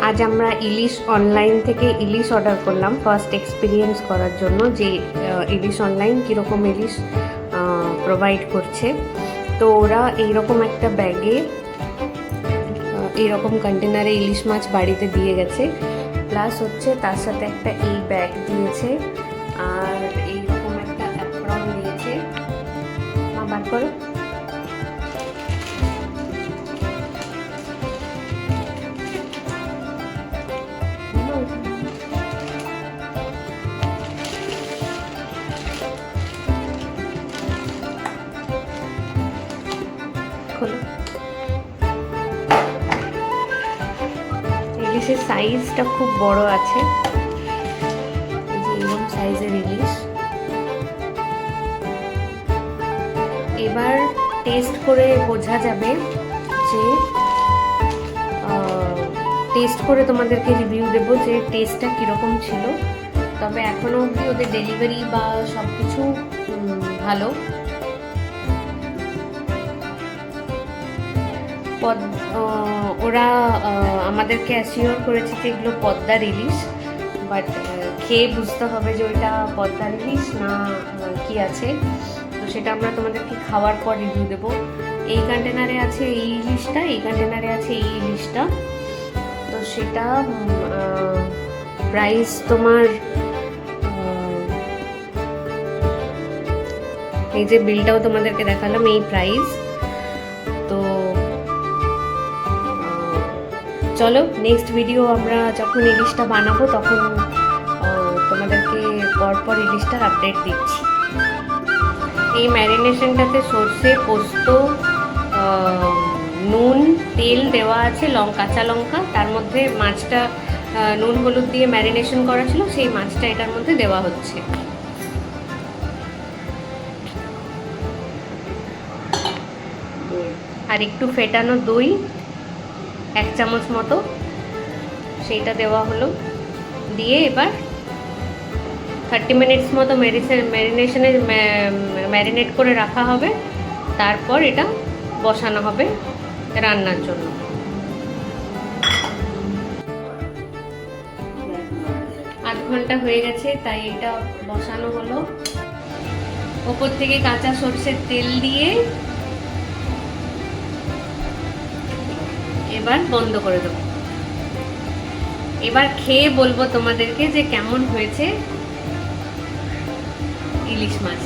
আজ আমরা ইলিশ অনলাইন থেকে ইলিশ অর্ডার করলাম ফার্স্ট এক্সপিরিয়েন্স করার জন্য যে ইলিশ অনলাইন কীরকম ইলিশ প্রোভাইড করছে। তো ওরা এইরকম একটা ব্যাগে এইরকম কন্টেনারে ইলিশ মাছ বাড়িতে দিয়ে গেছে, প্লাস হচ্ছে তার সাথে একটা এই ব্যাগ দিয়েছে আর এইরকম একটা অ্যাপ্রন দিয়েছে। বার করো। ইলিশের সাইজটা খুব বড় আছে, এরকম সাইজের ইলিশ। এবার টেস্ট করে বোঝা যাবে যে টেস্ট করে তোমাদেরকে রিভিউ দেবো যে টেস্টটা কীরকম ছিল। তবে এখনও অবধি ওদের ডেলিভারি বা সব কিছু ভালো। ওরা আমাদেরকে অ্যাসিওর করেছে যে এগুলো পদ্মার ইলিশ, বাট খেয়ে বুঝতে হবে যে ওইটা পদ্মার ইলিশ না কি আছে। তো সেটা আমরা তোমাদেরকে খাওয়ার পর রিভিউ দেবো। এই কন্টেনারে আছে এই ইলিশটা, এই কন্টেনারে আছে এই ইলিশটা। তো সেটা প্রাইস তোমার এই যে বিলটাও তোমাদেরকে দেখালাম, এই প্রাইস। তো চলো নেক্সট ভিডিও আমরা যখন ইলিশটা বানাবো তখন তোমাদেরকে পরপর ইলিশটার আপডেট দিচ্ছি। এই ম্যারিনেশনটাতে সর্ষে, পোস্ত, নুন, তেল দেওয়া আছে, কাঁচা লঙ্কা, তার মধ্যে মাছটা নুন হলুদ দিয়ে ম্যারিনেশন করা ছিল, সেই মাছটা এটার মধ্যে দেওয়া হচ্ছে। আর একটু ফেটানো দই 1 চামচ মতো, সেইটা দেওয়া হলো। দিয়ে এবার 30 মিনিটস মতো ম্যারিনেট করে রাখা হবে। তারপর এটা বসানো হবে রান্নার জন্য। আধ ঘন্টা হয়ে গেছে, তাই এটা বসানো হলো। ওপর থেকে কাঁচা সরষের তেল দিয়ে এবার বন্ধ করে দেবো। এবার খেয়ে বলবো তোমাদেরকে যে কেমন হয়েছে ইলিশ মাছ।